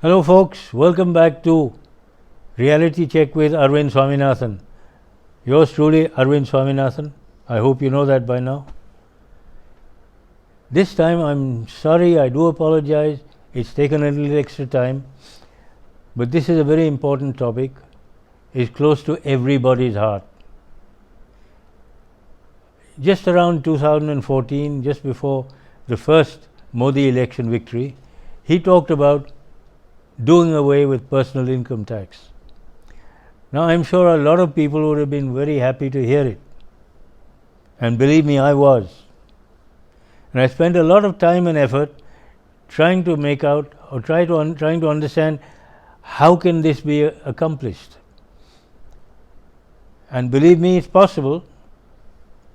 Hello folks, welcome back to Reality Check with Arvind Swaminathan. Yours truly, Arvind Swaminathan. I hope you know that by now. This time I'm sorry, I do apologize. It's taken a little extra time. But this is a very important topic. It's close to everybody's heart. Just around 2014, just before the first Modi election victory, he talked about doing away with personal income tax. Now I'm sure a lot of people would have been very happy to hear it. And believe me, I was. And I spent a lot of time and effort trying to make out or trying to understand how can this be accomplished. And believe me, it's possible,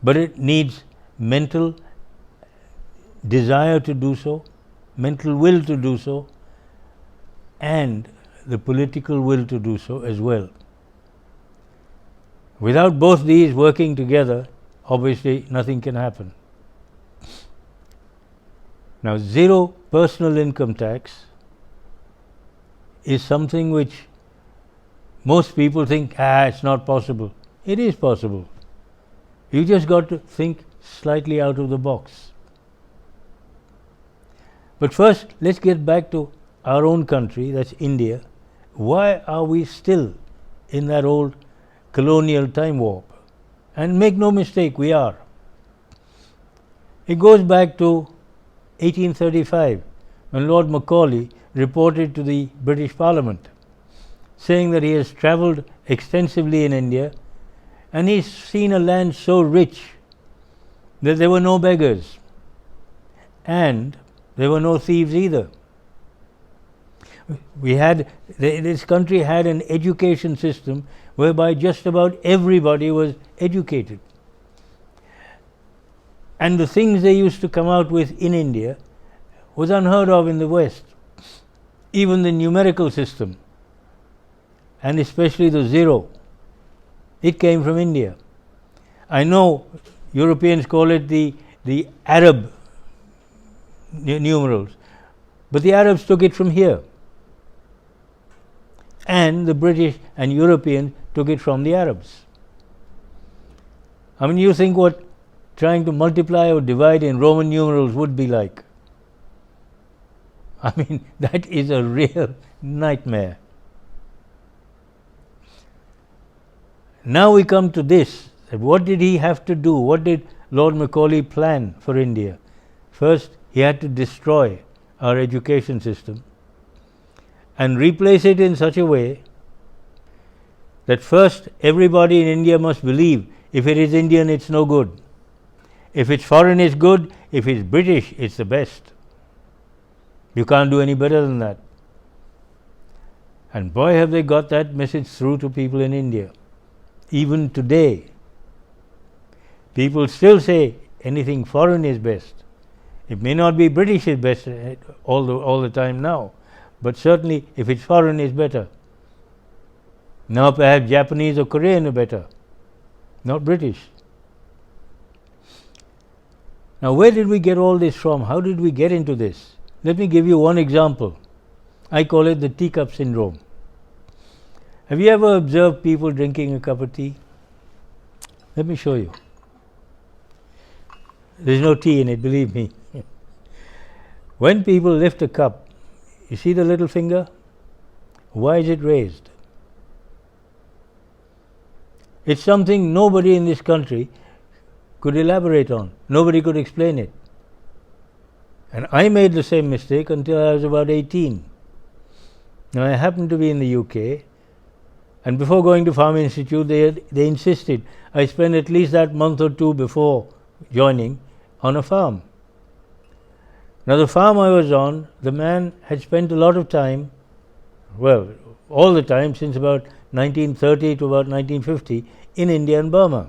but it needs mental desire to do so, mental will to do so, and the political will to do so as well. Without both these working together, obviously nothing can happen. Now, zero personal income tax is something which most people think, it's not possible. It is possible. You just got to think slightly out of the box. But first, let's get back to our own country, that's India. Why are we still in that old colonial time warp? And make no mistake, we are. It goes back to 1835, when Lord Macaulay reported to the British Parliament, saying that he has travelled extensively in India and he's seen a land so rich that there were no beggars and there were no thieves either. This country had an education system whereby just about everybody was educated. And the things they used to come out with in India was unheard of in the West. Even the numerical system, and especially the zero, it came from India. I know Europeans call it the Arab numerals, but the Arabs took it from here. And the British and Europeans took it from the Arabs. I mean, you think what trying to multiply or divide in Roman numerals would be like. I mean, that is a real nightmare. Now we come to this, that what did he have to do? What did Lord Macaulay plan for India? First, he had to destroy our education system and replace it in such a way that first everybody in India must believe if it is Indian, it's no good. If it's foreign, it's good. If it's British, it's the best. You can't do any better than that. And boy, have they got that message through to people in India. Even today, people still say anything foreign is best. It may not be British is best all the time now, but certainly if it's foreign is better. Now perhaps Japanese or Korean are better, not British. Now where did we get all this from? How did we get into this? Let me give you one example. I call it the teacup syndrome. Have you ever observed people drinking a cup of tea? Let me show you. There's no tea in it, believe me. When people lift a cup, you see the little finger? Why is it raised? It's something nobody in this country could elaborate on. Nobody could explain it. And I made the same mistake until I was about 18. Now I happened to be in the UK, and before going to Farm Institute, they insisted I spend at least that month or two before joining on a farm. Now the farm I was on, the man had spent a lot of time, well, all the time since about 1930 to about 1950 in India and Burma.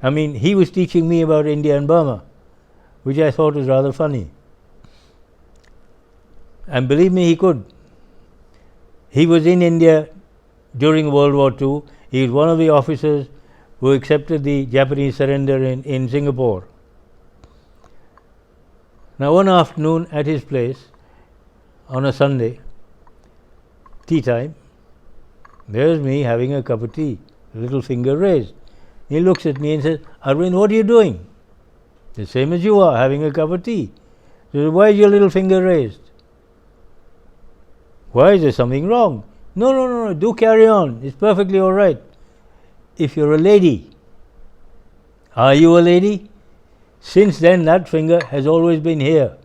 I mean, he was teaching me about India and Burma, which I thought was rather funny. And believe me, he could. He was in India during World War II. He was one of the officers who accepted the Japanese surrender in Singapore. Now one afternoon at his place on a Sunday, tea time. There's me having a cup of tea, little finger raised. He looks at me and says, Arvind, what are you doing? The same as you are, having a cup of tea. So why is your little finger raised? Why is there something wrong? No, do carry on. It's perfectly all right. If you're a lady, are you a lady? Since then, that finger has always been here.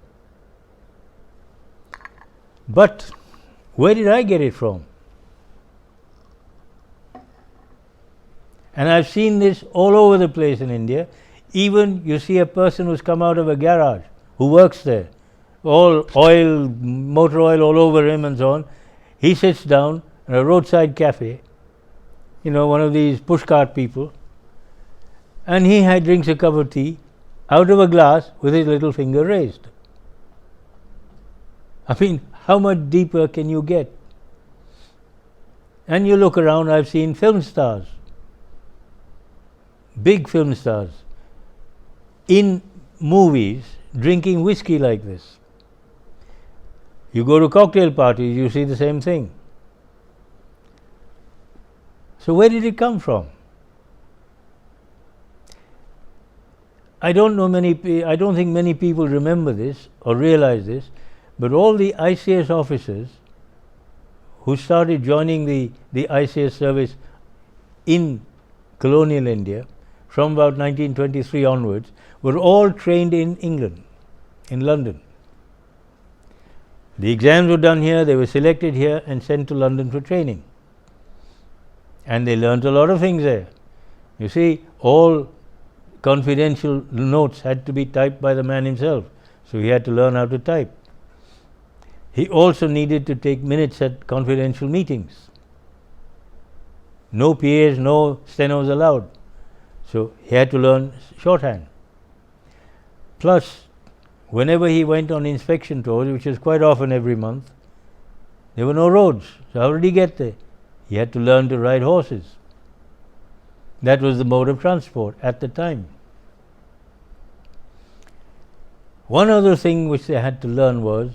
But where did I get it from? And I've seen this all over the place in India. Even you see a person who's come out of a garage, who works there, all oil, motor oil all over him and so on. He sits down at a roadside cafe, one of these pushcart people, and he drinks a cup of tea out of a glass with his little finger raised. I mean, how much deeper can you get? And you look around, I've seen film stars, big film stars, in movies drinking whiskey like this. You go to cocktail parties, you see the same thing. So where did it come from? I don't think many people remember this or realize this, but all the ICS officers who started joining the ICS service in colonial India from about 1923 onwards were all trained in England, in London. The exams were done here, they were selected here and sent to London for training. And they learnt a lot of things there. You see, all confidential notes had to be typed by the man himself, so he had to learn how to type. He also needed to take minutes at confidential meetings. No PAs, no stenos allowed. So he had to learn shorthand. Plus, whenever he went on inspection tours, which was quite often every month, there were no roads. So how did he get there? He had to learn to ride horses. That was the mode of transport at the time. One other thing which they had to learn was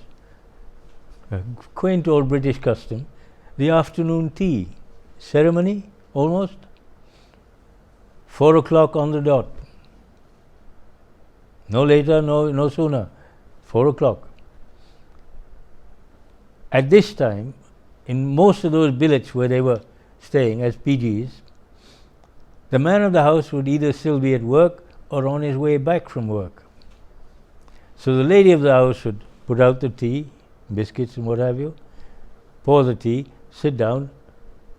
a quaint old British custom, the afternoon tea ceremony, almost 4 o'clock on the dot. No later, no sooner. 4 o'clock. At this time, in most of those billets where they were staying as PGs, the man of the house would either still be at work or on his way back from work. So the lady of the house would put out the tea, biscuits and what have you, pour the tea, sit down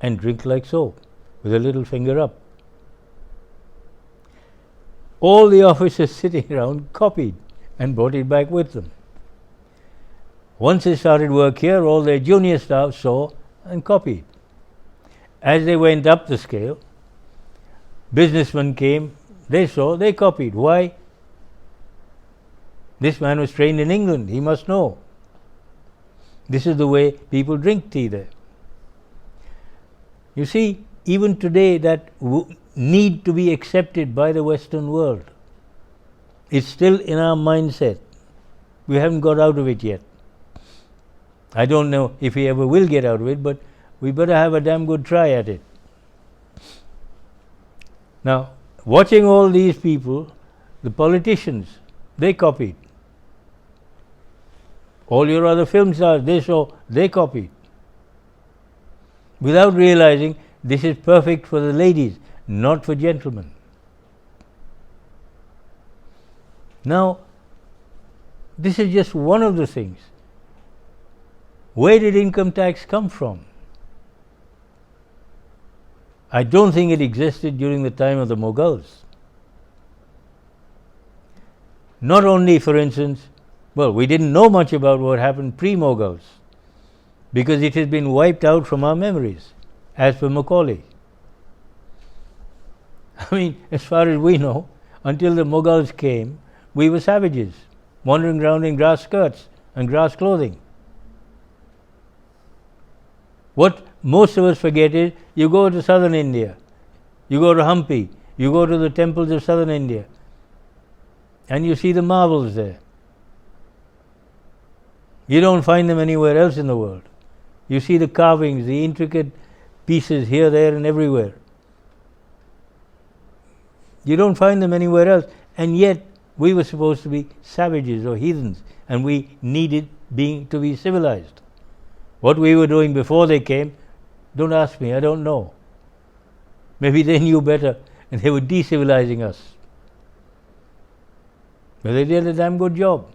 and drink like so, with a little finger up. All the officers sitting around copied and brought it back with them. Once they started work here, all their junior staff saw and copied. As they went up the scale, businessmen came, they saw, they copied. Why? This man was trained in England, he must know. This is the way people drink tea there. You see, even today that need to be accepted by the Western world. It's still in our mindset. We haven't got out of it yet. I don't know if we ever will get out of it, but we better have a damn good try at it. Now, watching all these people, the politicians, they copied. All your other film stars, they saw, they copied. Without realizing this is perfect for the ladies, not for gentlemen. Now, this is just one of the things. Where did income tax come from? I don't think it existed during the time of the Mughals. Not only, for instance, we didn't know much about what happened pre-Mughals, because it has been wiped out from our memories, as per Macaulay. I mean, as far as we know, until the Mughals came, we were savages, wandering around in grass skirts and grass clothing. What most of us forget is, you go to southern India, you go to Hampi, you go to the temples of southern India, and you see the marvels there. You don't find them anywhere else in the world. You see the carvings, the intricate pieces here, there and everywhere. You don't find them anywhere else. And yet we were supposed to be savages or heathens, and we needed to be civilized. What we were doing before they came, don't ask me, I don't know. Maybe they knew better and they were decivilizing us. But they did a damn good job.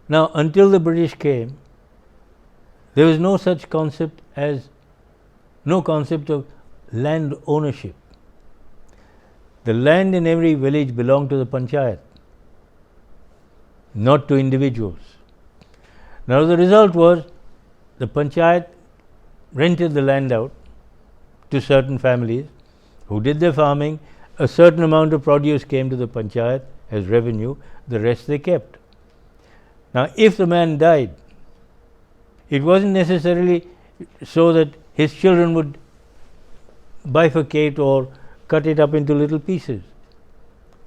Now, until the British came, there was no such concept of land ownership. The land in every village belonged to the panchayat, not to individuals. Now the result was the panchayat rented the land out to certain families who did their farming. A certain amount of produce came to the panchayat as revenue, the rest they kept. Now if the man died, it wasn't necessarily so that his children would bifurcate or cut it up into little pieces.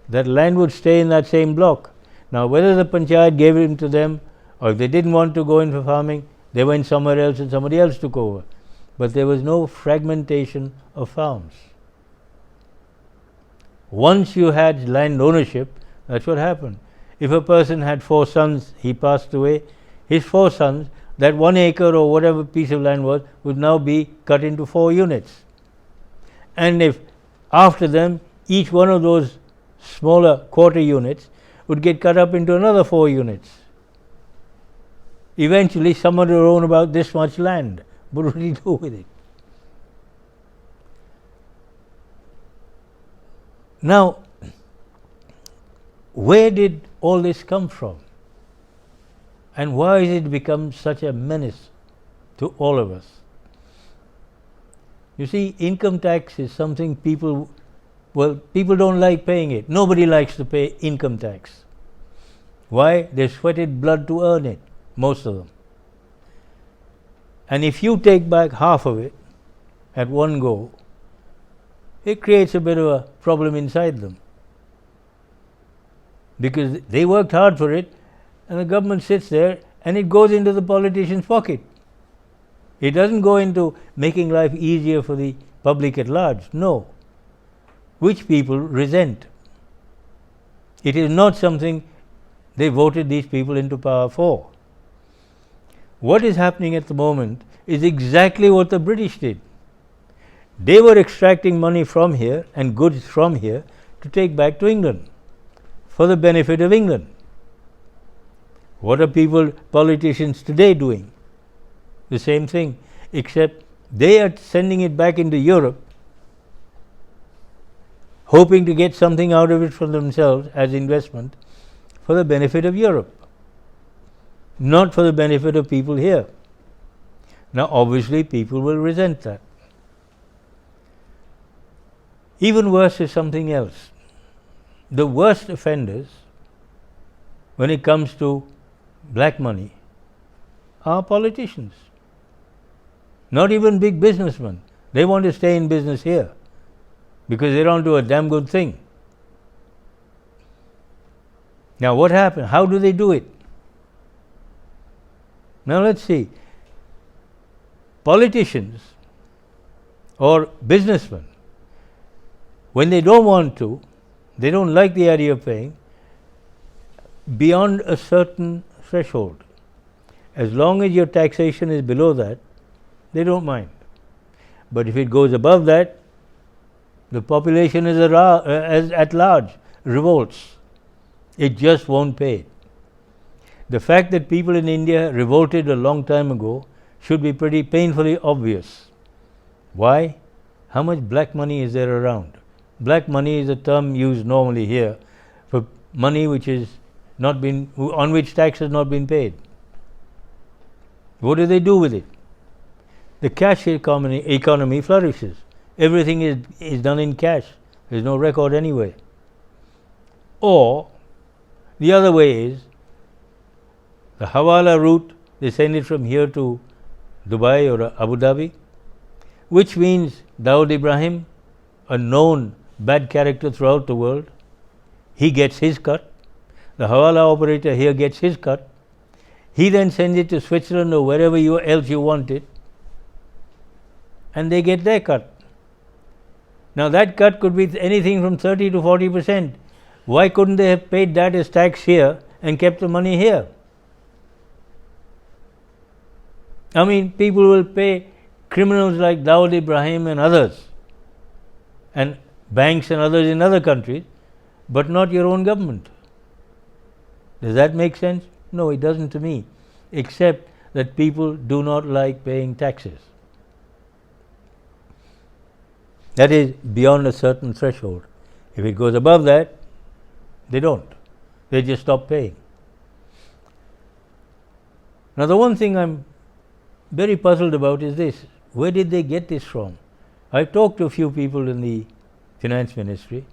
That land would stay in that same block. Now whether the panchayat gave it to them, or if they didn't want to go in for farming, they went somewhere else and somebody else took over. But there was no fragmentation of farms. Once you had land ownership, that's what happened. If a person had 4 sons, he passed away, his 4 sons, that 1 acre or whatever piece of land was, would now be cut into 4 units. And if after them, each one of those smaller quarter units would get cut up into another 4 units. Eventually someone would own about this much land. What would he do with it? Now, where did all this come from? And why has it become such a menace to all of us? You see, income tax is something people don't like paying it. Nobody likes to pay income tax. Why? They sweated blood to earn it, most of them. And if you take back half of it at one go, it creates a bit of a problem inside them. Because they worked hard for it, and the government sits there and it goes into the politician's pocket. It doesn't go into making life easier for the public at large. No. Which people resent. It is not something they voted these people into power for. What is happening at the moment is exactly what the British did. They were extracting money from here and goods from here to take back to England for the benefit of England. What are politicians today doing? The same thing, except they are sending it back into Europe, hoping to get something out of it for themselves as investment for the benefit of Europe, not for the benefit of people here. Now obviously people will resent that. Even worse is something else. The worst offenders when it comes to black money are politicians. Not even big businessmen. They want to stay in business here because they don't do a damn good thing. Now what happened? How do they do it? Now let's see. Politicians or businessmen, when they don't want to, they don't like the idea of paying, beyond a certain threshold. As long as your taxation is below that, they don't mind. But if it goes above that, the population is at large revolts. It just won't pay. The fact that people in India revolted a long time ago should be pretty painfully obvious. Why? How much black money is there around? Black money is a term used normally here for money on which tax has not been paid. What do they do with it? The cash economy flourishes. Everything is done in cash. There is no record anyway. Or the other way is the Hawala route. They send it from here to Dubai or Abu Dhabi, which means Dawood Ibrahim, a known bad character throughout the world, he gets his cut. The Hawala operator here gets his cut. He then sends it to Switzerland or wherever else you want it, and they get their cut. Now that cut could be anything from 30 to 40%. Why couldn't they have paid that as tax here and kept the money here? I mean, people will pay criminals like Dawood Ibrahim and others, and banks and others in other countries, but not your own government. Does that make sense? No, it doesn't to me, except that people do not like paying taxes. That is beyond a certain threshold. If it goes above that, they don't. They just stop paying. Now the one thing I'm very puzzled about is this. Where did they get this from? I've talked to a few people in the finance ministry,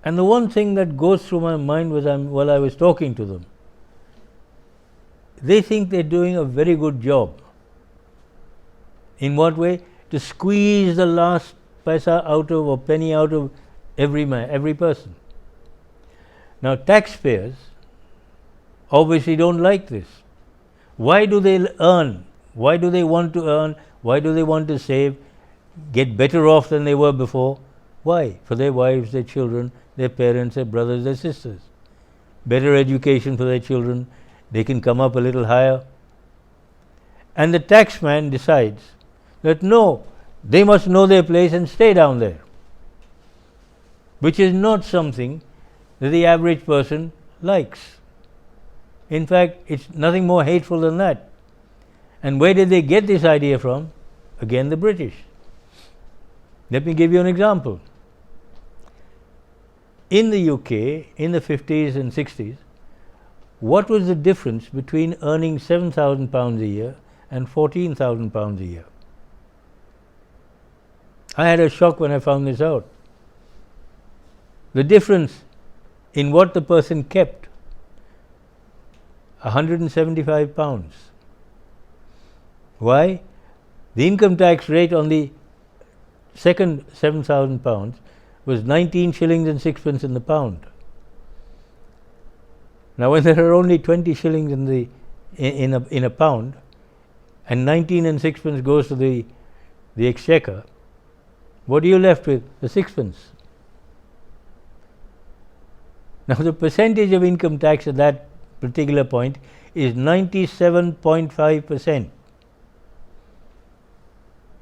and the one thing that goes through my mind while I was talking to them, they think they're doing a very good job. In what way? To squeeze the last paisa out of or penny out of every person. Now taxpayers obviously don't like this. Why do they earn? Why do they want to earn? Why do they want to save? Get better off than they were before? Why? For their wives, their children, their parents, their brothers, their sisters. Better education for their children. They can come up a little higher. And the taxman decides that no, they must know their place and stay down there, which is not something that the average person likes. In fact, it's nothing more hateful than that. And where did they get this idea from? Again, the British. Let me give you an example. In the UK, in the 50s and 60s, what was the difference between earning £7,000 a year and £14,000 a year? I had a shock when I found this out. The difference in what the person kept, £175. Why? The income tax rate on the second £7,000 was 19 shillings and sixpence in the pound. Now, when there are only 20 shillings in a pound, and 19 and sixpence goes to the exchequer, what are you left with? The sixpence. Now, the percentage of income tax at that particular point is 97.5%.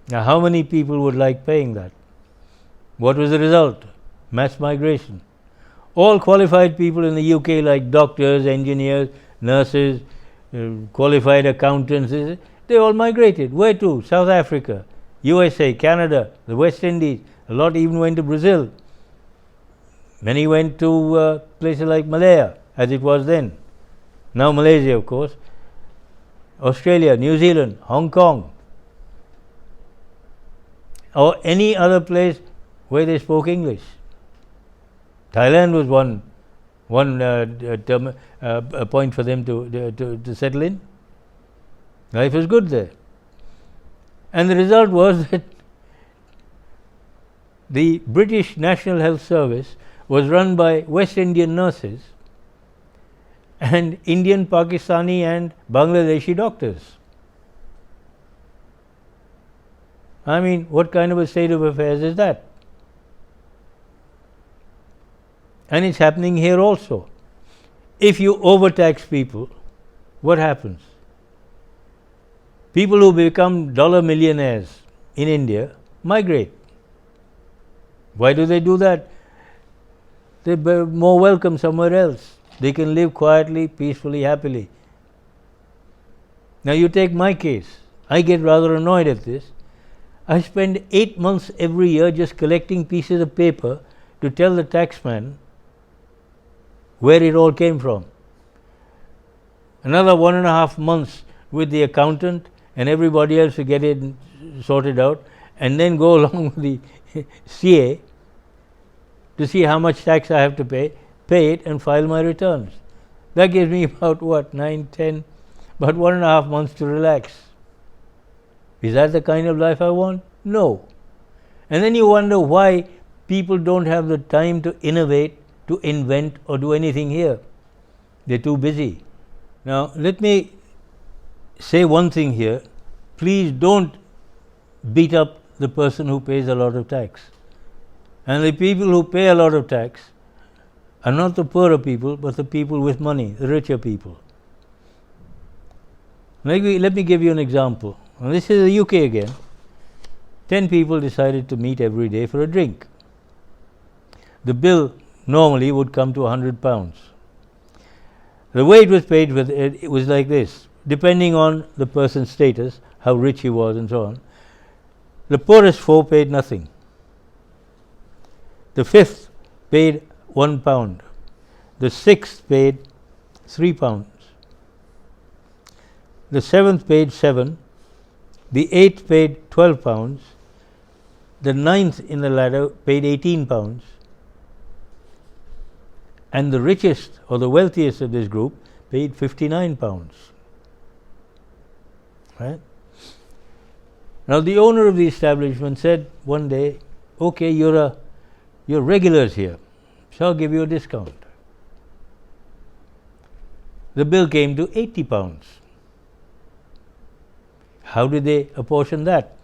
Now, how many people would like paying that? What was the result? Mass migration. All qualified people in the UK, like doctors, engineers, nurses, qualified accountants, they all migrated. Where to? South Africa, USA, Canada, the West Indies. A lot even went to Brazil. Many went to places like Malaya, as it was then. Now Malaysia, of course. Australia, New Zealand, Hong Kong, or any other place where they spoke English. Thailand was one point for them to settle in. Life was good there. And the result was that the British National Health Service was run by West Indian nurses and Indian, Pakistani and Bangladeshi doctors. I mean, what kind of a state of affairs is that? And it's happening here also. If you overtax people, what happens? People who become dollar millionaires in India migrate. Why do they do that? They're more welcome somewhere else. They can live quietly, peacefully, happily. Now you take my case. I get rather annoyed at this. I spend 8 months every year just collecting pieces of paper to tell the taxman where it all came from. Another 1.5 months with the accountant and everybody else to get it sorted out, and then go along with the CA to see how much tax I have to pay it and file my returns. That gives me about about 1.5 months to relax. Is that the kind of life I want? No. And then you wonder why people don't have the time to innovate, to invent or do anything here. They're too busy. Now, let me say one thing here. Please don't beat up the person who pays a lot of tax. And the people who pay a lot of tax are not the poorer people, but the people with money, the richer people. Let me give you an example. Now, this is the UK again. 10 people decided to meet every day for a drink. The bill normally would come to £100. The way it was paid with it was like this, depending on the person's status, how rich he was and so on. The poorest 4 paid nothing. The 5th paid £1. The 6th paid £3. The 7th paid 7. The 8th paid £12. The 9th in the ladder paid £18. And the richest or the wealthiest of this group paid £59. Right? Now, the owner of the establishment said one day, okay, you're regulars here, so I'll give you a discount. The bill came to £80. How did they apportion that?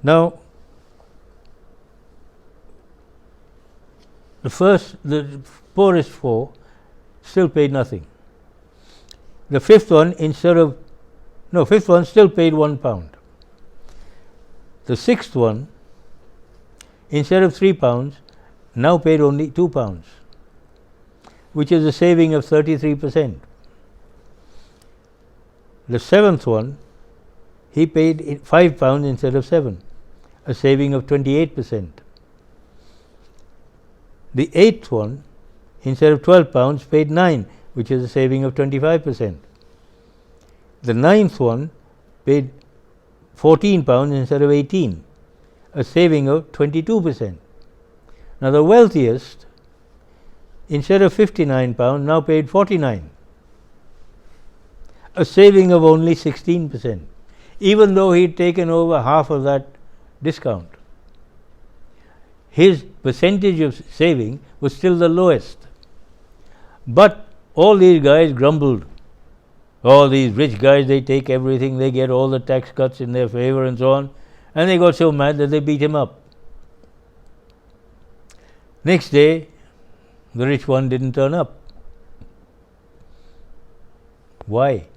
Now, the poorest 4 still paid nothing. The 5th one still paid £1. The 6th one, instead of £3, now paid only £2, which is a saving of 33%. The 7th one, he paid £5 instead of 7, a saving of 28%. The 8th one, instead of £12, paid 9, which is a saving of 25%. The 9th one paid £14 instead of 18, a saving of 22%. Now, the wealthiest, instead of £59, now paid 49, a saving of only 16%, even though he had taken over half of that discount. His percentage of saving was still the lowest. But all these guys grumbled. All these rich guys, they take everything, they get all the tax cuts in their favor and so on, and they got so mad that they beat him up. Next day, the rich one didn't turn up. Why?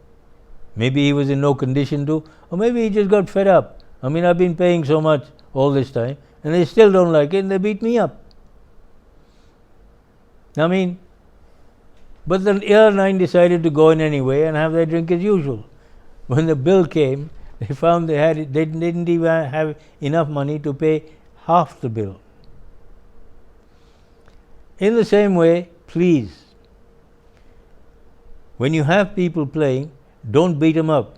Maybe he was in no condition to, or maybe he just got fed up. I mean, I've been paying so much all this time, and they still don't like it, and they beat me up. I mean, but the other 9 decided to go in anyway and have their drink as usual. When the bill came, they found they didn't even have enough money to pay half the bill. In the same way, please, when you have people playing, don't beat them up,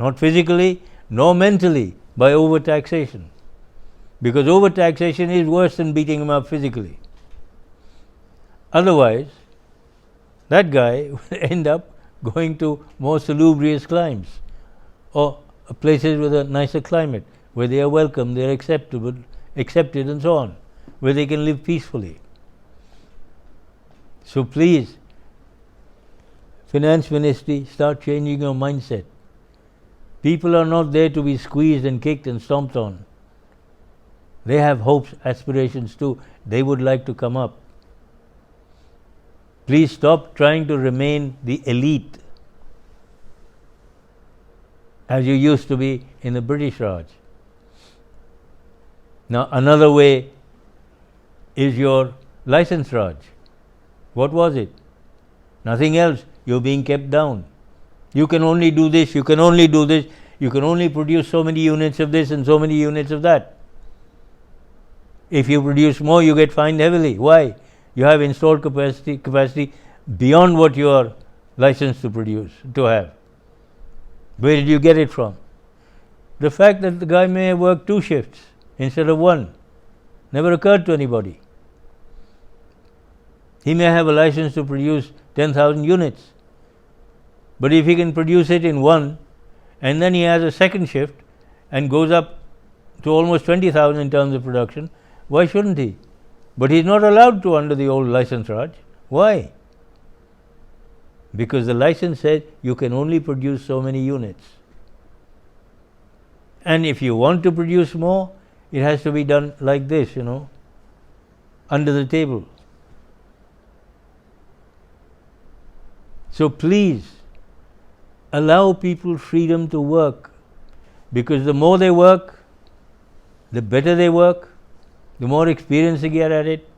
not physically nor mentally, by overtaxation, because overtaxation is worse than beating them up physically. Otherwise, that guy will end up going to more salubrious climes or places with a nicer climate, where they are welcome, they are accepted and so on, where they can live peacefully. So please, Finance Ministry, start changing your mindset. People are not there to be squeezed and kicked and stomped on. They have hopes, aspirations too. They would like to come up. Please stop trying to remain the elite as you used to be in the British Raj. Now, another way is your license Raj. What was it? Nothing else. You're being kept down. You can only do this, you can only do this, you can only produce so many units of this and so many units of that. If you produce more, you get fined heavily. Why? You have installed capacity beyond what you are licensed to have. Where did you get it from? The fact that the guy may have worked 2 shifts instead of 1 never occurred to anybody. He may have a license to produce 10,000 units, but if he can produce it in 1 and then he has a second shift and goes up to almost 20,000 in terms of production, why shouldn't he? But he is not allowed to under the old license Raj. Why? Because the license said you can only produce so many units. And if you want to produce more, it has to be done like this, under the table. So please allow people freedom to work, because the more they work, the better they work, the more experience they get at it,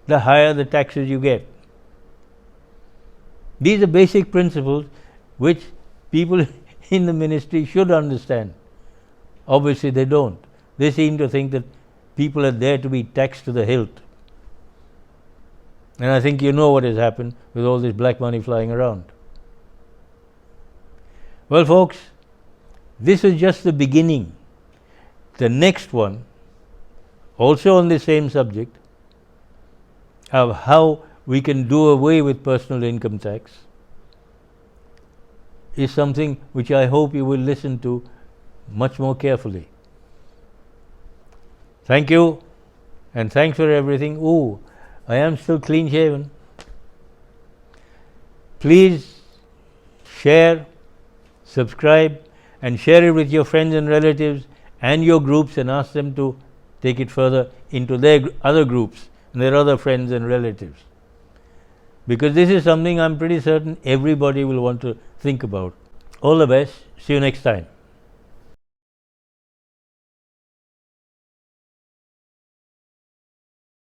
the higher the taxes you get. These are basic principles which people in the ministry should understand. Obviously they don't. They seem to think that people are there to be taxed to the hilt. And I think you know what has happened with all this black money flying around. Well, folks, this is just the beginning. The next one, also on the same subject, of how we can do away with personal income tax, is something which I hope you will listen to much more carefully. Thank you, and thanks for everything. Ooh, I am still clean shaven. Please share, subscribe, and share it with your friends and relatives and your groups, and ask them to take it further into their other groups and their other friends and relatives. Because this is something I'm pretty certain everybody will want to think about. All the best. See you next time.